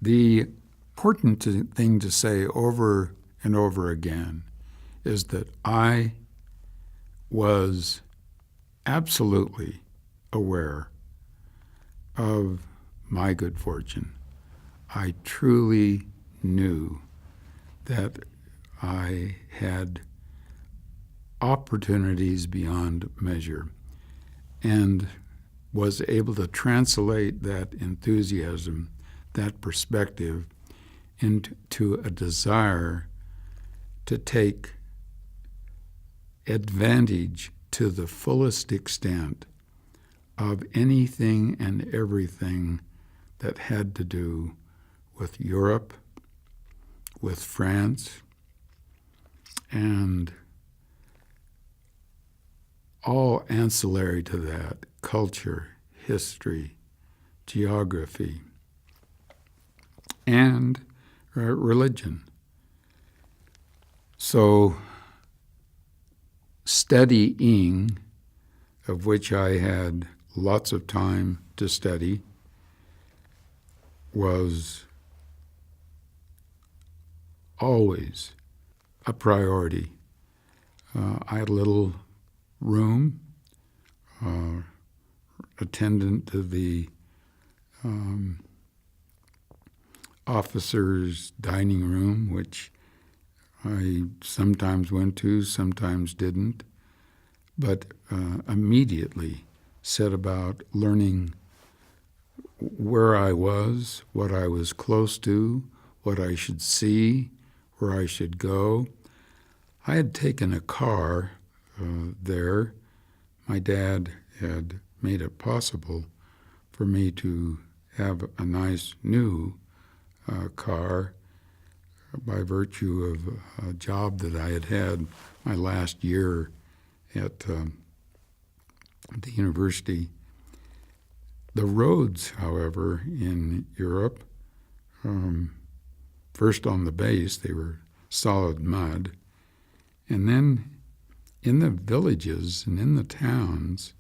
The important thing to say over and over again is that I was absolutely aware of my good fortune. I truly knew that I had opportunities beyond measure and was able to translate that enthusiasm, that perspective, into a desire to take advantage to the fullest extent of anything and everything that had to do with Europe, with France, and all ancillary to that, culture, history, geography, and religion. So studying, of which I had lots of time to study, was always a priority. I had a little room, attendant to the officers' dining room, which I sometimes went to, sometimes didn't, but immediately set about learning where I was, what I was close to, what I should see, where I should go. I had taken a car there. My dad had made it possible for me to have a nice new car by virtue of a job that I had had my last year at the university. The roads, however, in Europe, first on the base, they were solid mud, and then in the villages and in the towns,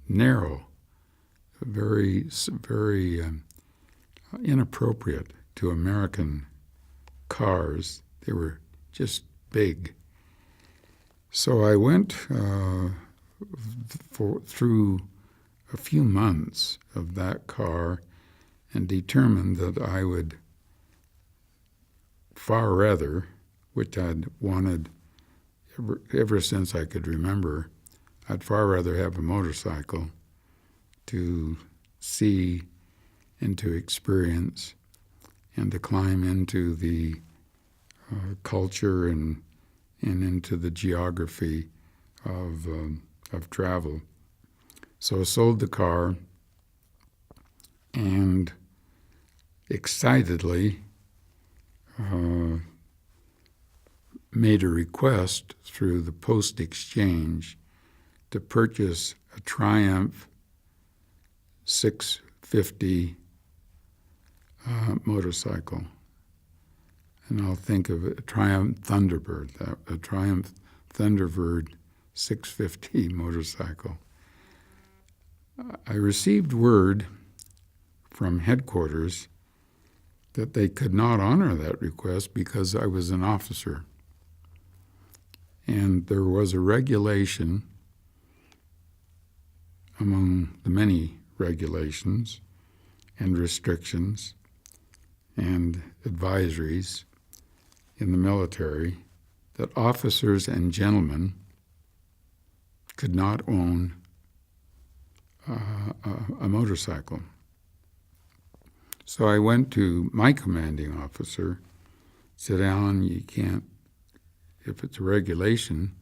narrow, very inappropriate to American cars. They were just big. So I went through a few months of that car and determined that I would far rather, which I'd wanted ever since I could remember, I'd far rather have a motorcycle to see and to experience and to climb into the culture and into the geography of travel. So I sold the car and excitedly made a request through the post exchange to purchase a Triumph 650 motorcycle. And I'll think of it, a Triumph Thunderbird, a Triumph Thunderbird 650 motorcycle. I received word from headquarters that they could not honor that request because I was an officer. And there was a regulation among the many regulations and restrictions and advisories in the military that officers and gentlemen could not own a motorcycle. So I went to my commanding officer, said, Alan, you can't, if it's a regulation,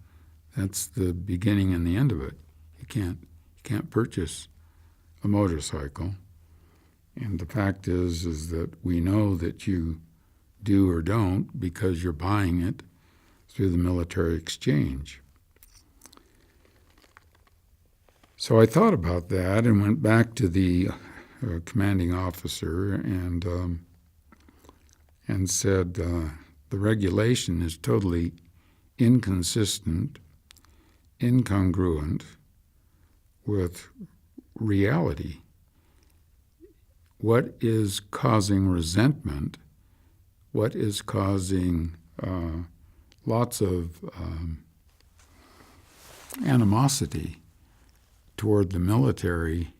that's the beginning and the end of it. You can't purchase a motorcycle. And the fact is that we know that you do or don't because you're buying it through the military exchange. So I thought about that and went back to the commanding officer and said, the regulation is totally inconsistent, incongruent with reality. what is causing resentment, what is causing lots of animosity toward the military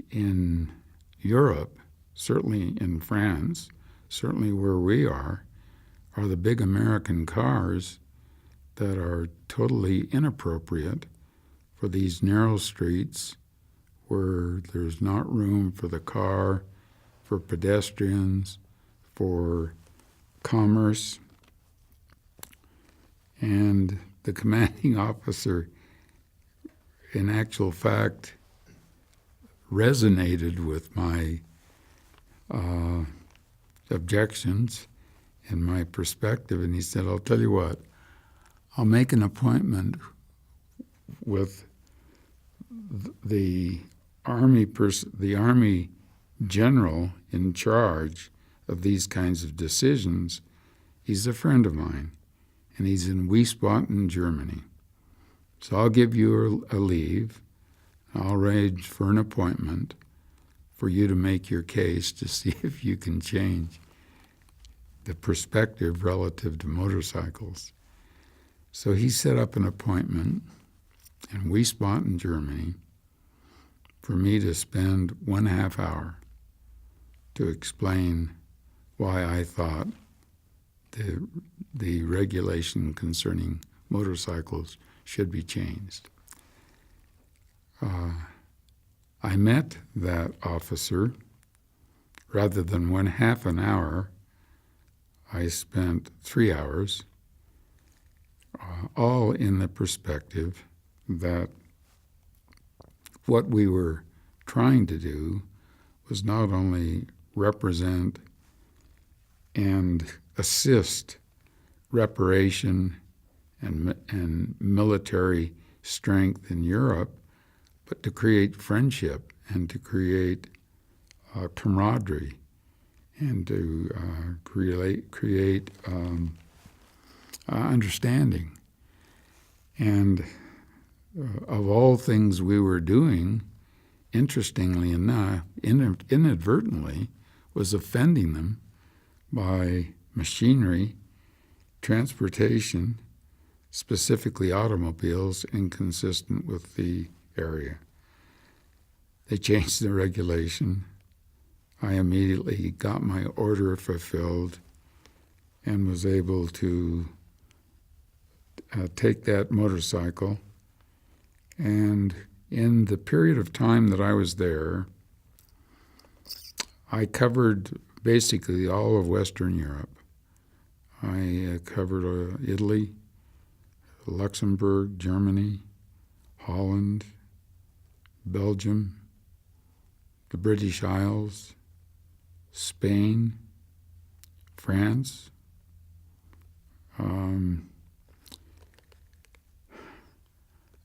in Europe, certainly in France, certainly where we are the big American cars that are totally inappropriate for these narrow streets where there's not room for the car, for pedestrians, for commerce. And the commanding officer, in actual fact, resonated with my objections and my perspective, and he said, I'll tell you what, I'll make an appointment with the Army general in charge of these kinds of decisions. He's a friend of mine, and he's in Wiesbaden, Germany. So I'll give you a leave. I'll arrange for an appointment for you to make your case to see if you can change the perspective relative to motorcycles. So he set up an appointment in Wiesbaden, Germany, for me to spend 1/2 hour to explain why I thought the regulation concerning motorcycles should be changed. I met that officer. Rather than 1/2 an hour, I spent 3 hours, all in the perspective that what we were trying to do was not only represent and assist reparation and military strength in Europe, but to create friendship and to create camaraderie and to create understanding. And of all things we were doing, interestingly enough, inadvertently, was offending them by machinery, transportation, specifically automobiles, inconsistent with the area. They changed the regulation. I immediately got my order fulfilled and was able to take that motorcycle. And in the period of time that I was there, I covered basically all of Western Europe. I covered Italy, Luxembourg, Germany, Holland, Belgium, the British Isles, Spain, France.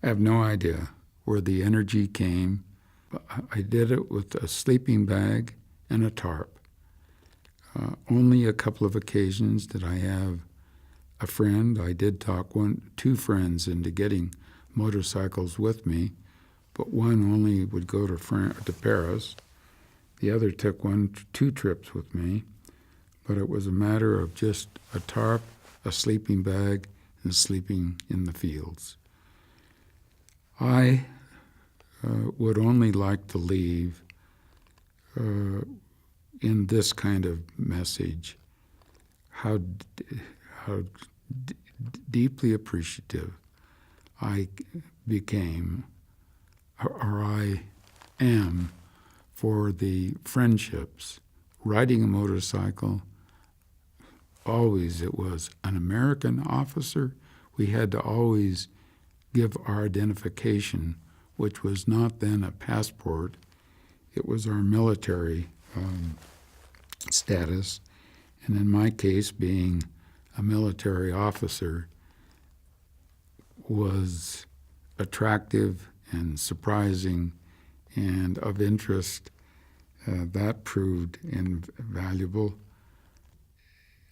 I have no idea where the energy came. I did it with a sleeping bag and a tarp. Only a couple of occasions did I have a friend. I did talk two friends into getting motorcycles with me, but one only would go to Paris. The other took 2 trips with me, but it was a matter of just a tarp, a sleeping bag, and sleeping in the fields. I would only like to leave in this kind of message how deeply appreciative I became, or I am, for the friendships. Riding a motorcycle, always it was an American officer. We had to always give our identification, which was not then a passport. It was our military status. And in my case, being a military officer was attractive and surprising and of interest. That proved invaluable.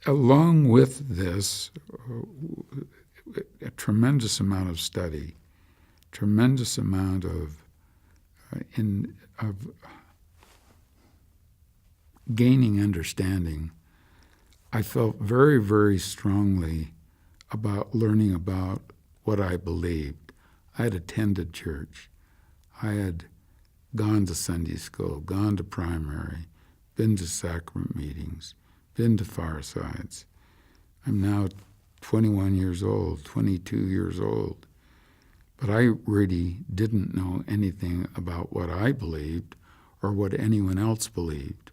Along with this, a tremendous amount of study, tremendous amount of gaining understanding, I felt very, very strongly about learning about what I believed. I had attended church. I had gone to Sunday school, gone to primary, been to sacrament meetings, been to firesides. I'm now 21 years old, 22 years old. But I really didn't know anything about what I believed or what anyone else believed.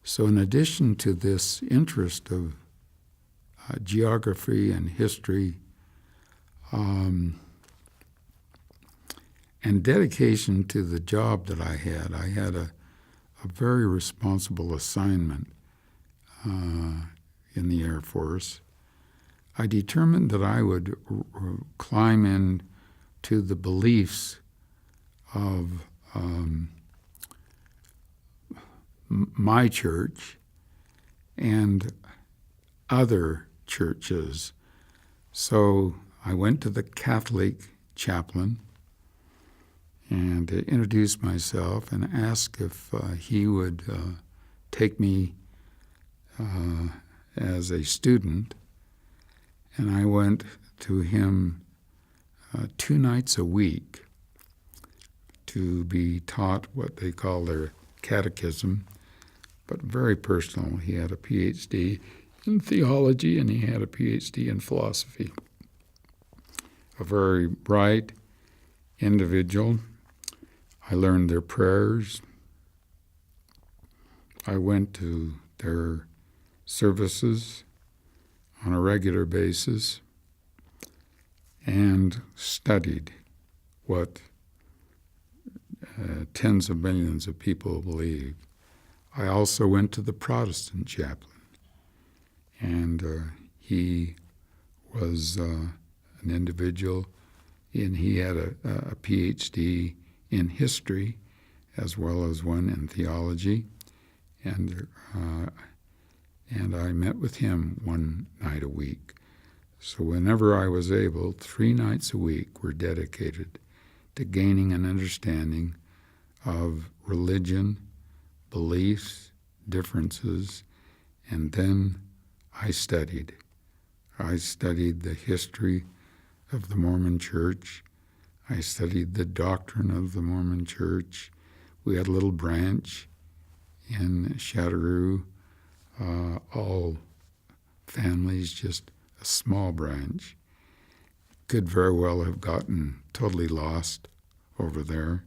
So in addition to this interest of geography and history, and dedication to the job that I had a very responsible assignment in the Air Force. I determined that I would climb in to the beliefs of my church and other churches. So I went to the Catholic chaplain and introduced myself and asked if he would take me as a student. And I went to him 2 nights a week to be taught what they call their catechism, but very personal. He had a PhD in theology and he had a PhD in philosophy. A very bright individual. I learned their prayers. I went to their services on a regular basis and studied what tens of millions of people believe. I also went to the Protestant chaplain, and he was an individual, and he had a PhD in history as well as one in theology, and I met with him 1 night a week. So whenever I was able, 3 nights a week were dedicated to gaining an understanding of religion, beliefs, differences, and then I studied. I studied the history of the Mormon Church. I studied the doctrine of the Mormon Church. We had a little branch in Chattereau, all families, just a small branch. Could very well have gotten totally lost over there,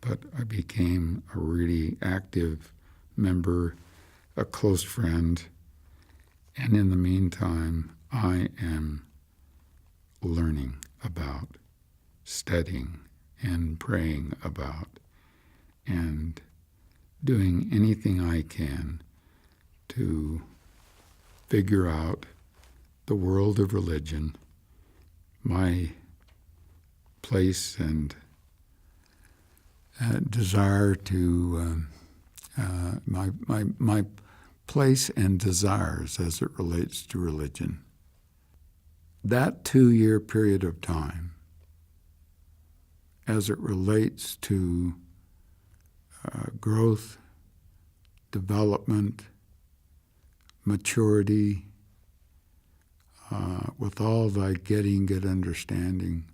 but I became a really active member, a close friend, and in the meantime, I am learning about, studying, and praying about, and doing anything I can to figure out the world of religion, my place and desire to my place and desires as it relates to religion. That 2-year period of time, as it relates to growth, development, maturity, with all thy getting good understanding,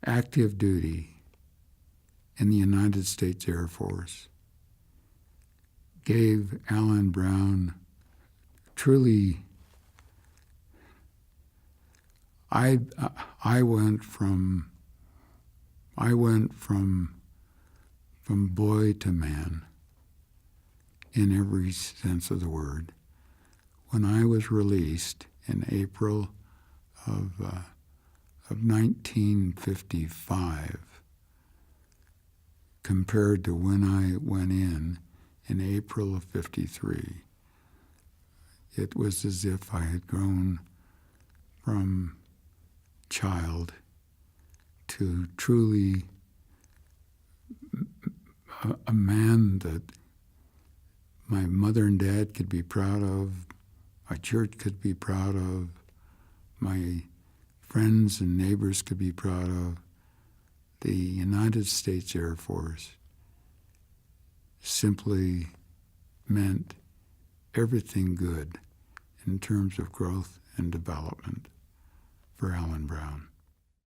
active duty in the United States Air Force gave Alan Brown truly. I went from boy to man in every sense of the word. When I was released in April of 1955, compared to when I went in April of 53, it was as if I had grown from child to truly a man that my mother and dad could be proud of, my church could be proud of, my friends and neighbors could be proud of. The United States Air Force simply meant everything good in terms of growth and development for Alan Brown.